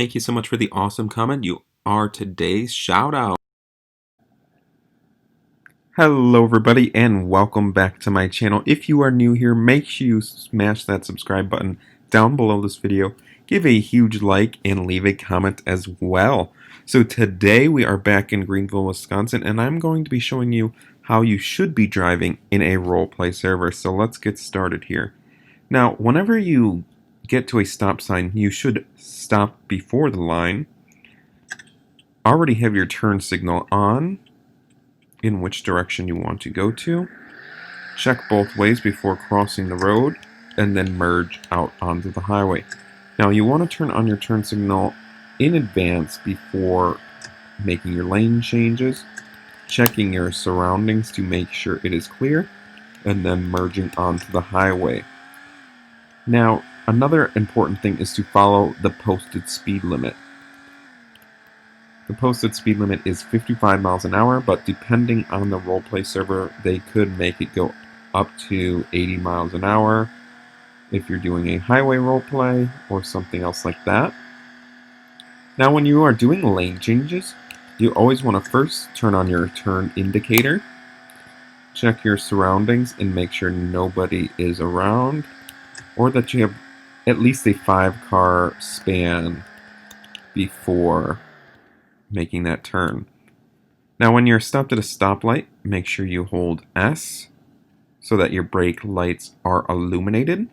thank you so much for the awesome comment. You are today's shout out. Hello everybody and welcome back to my channel. If you are new here, make sure you smash that subscribe button down below this video. Give a huge like and leave a comment as well. So today we are back in Greenville, Wisconsin, and I'm going to be showing you how you should be driving in a roleplay server. So let's get started here. Now, whenever you get to a stop sign, you should stop before the line. Already have your turn signal on in which direction you want to go to. Check both ways before crossing the road and then merge out onto the highway. Now you want to turn on your turn signal in advance before making your lane changes, checking your surroundings to make sure it is clear, and then merging onto the highway. Now, another important thing is to follow the posted speed limit. The posted speed limit is 55 miles an hour, but depending on the roleplay server, they could make it go up to 80 miles an hour if you're doing a highway roleplay or something else like that. Now, when you are doing lane changes, you always want to first turn on your turn indicator, check your surroundings, and make sure nobody is around, or that you have at least a 5-car span before making that turn. Now when you're stopped at a stoplight, make sure you hold S so that your brake lights are illuminated.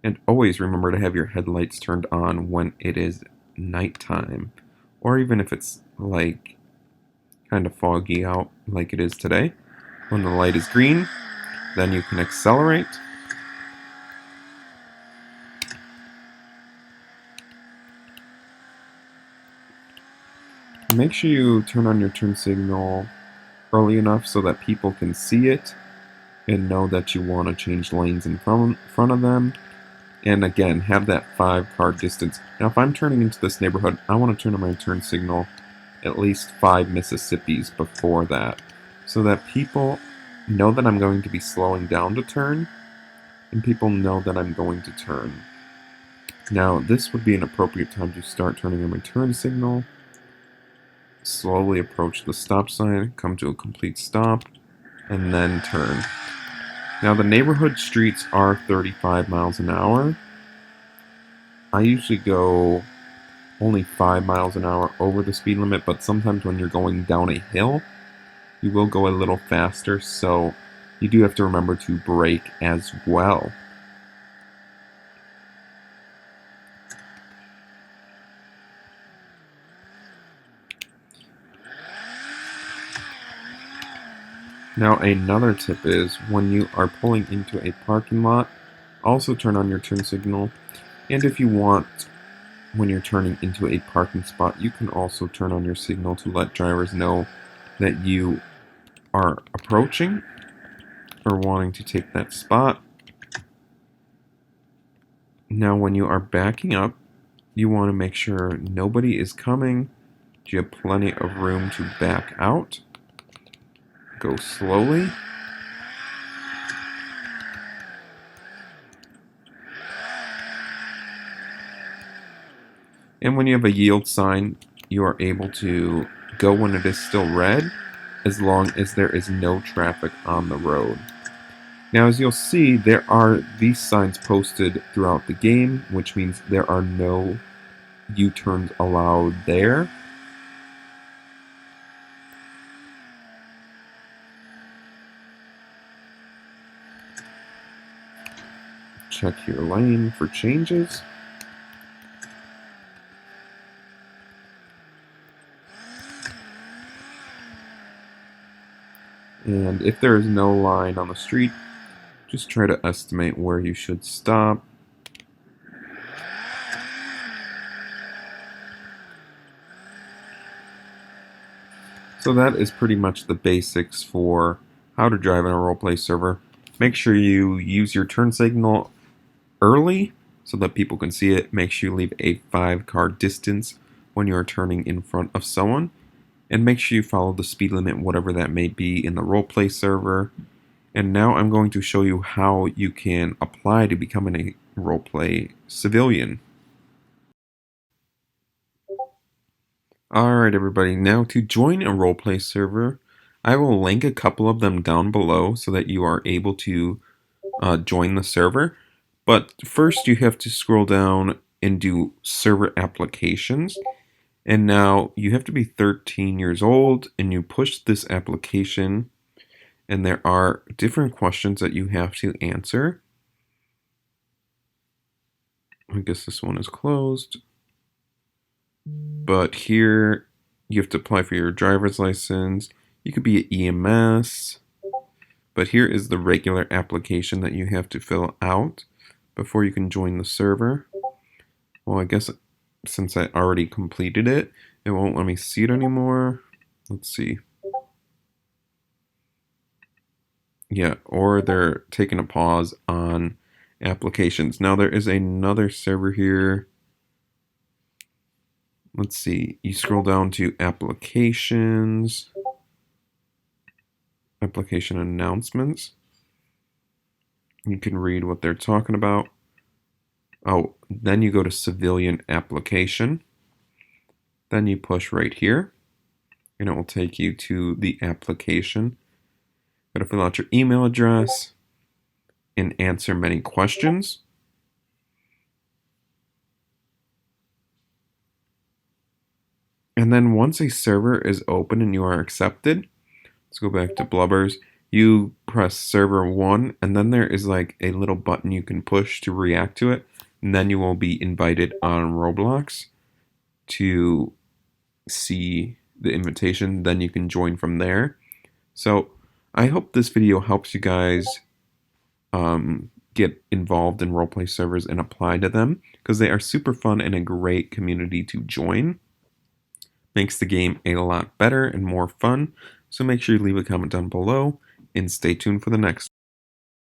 And always remember to have your headlights turned on when it is nighttime, or even if it's like kind of foggy out like it is today. When the light is green, then you can accelerate. Make sure you turn on your turn signal early enough so that people can see it and know that you want to change lanes in front of them. And again, have that 5-car distance. Now if I'm turning into this neighborhood, I want to turn on my turn signal at least 5 Mississippis before that, so that people know that I'm going to be slowing down to turn, and people know that I'm going to turn. Now this would be an appropriate time to start turning on my turn signal. Slowly approach the stop sign, come to a complete stop, and then turn. Now the neighborhood streets are 35 miles an hour. I usually go only 5 miles an hour over the speed limit, but sometimes when you're going down a hill, you will go a little faster, so you do have to remember to brake as well. Now another tip is when you are pulling into a parking lot, also turn on your turn signal. And if you want, when you're turning into a parking spot, you can also turn on your signal to let drivers know that you are approaching or wanting to take that spot. Now when you are backing up, you want to make sure nobody is coming. You have plenty of room to back out. Go slowly. And when you have a yield sign, you are able to go when it is still red, as long as there is no traffic on the road. Now as you'll see, there are these signs posted throughout the game, which means there are no U-turns allowed there. Check your lane for changes. And if there is no line on the street, just try to estimate where you should stop. So that is pretty much the basics for how to drive in a roleplay server. Make sure you use your turn signal early so that people can see it. Make sure you leave a 5-car distance when you are turning in front of someone. And make sure you follow the speed limit, whatever that may be in the roleplay server. And now I'm going to show you how you can apply to becoming a roleplay civilian. Alright, everybody, now to join a roleplay server, I will link a couple of them down below so that you are able to join the server. But first, you have to scroll down and do server applications. And now you have to be 13 years old, and you push this application, and there are different questions that you have to answer. I guess this one is closed. But here you have to apply for your driver's license. You could be an EMS. But here is the regular application that you have to fill out before you can join the server. Well, I guess since I already completed it, it won't let me see it anymore. Let's see. Yeah, or they're taking a pause on applications. Now there is another server here. Let's see. You scroll down to applications, application announcements. You can read what they're talking about. Oh, then you go to civilian application. Then you push right here, and it will take you to the application. Got to fill out your email address and answer many questions. And then once a server is open and you are accepted, let's go back to Blubbers. You press server 1, and then there is like a little button you can push to react to it, and then you will be invited on Roblox to see the invitation. Then you can join from there. So I hope this video helps you guys get involved in roleplay servers and apply to them, because they are super fun and a great community to join. Makes the game a lot better and more fun. So make sure you leave a comment down below and stay tuned for the next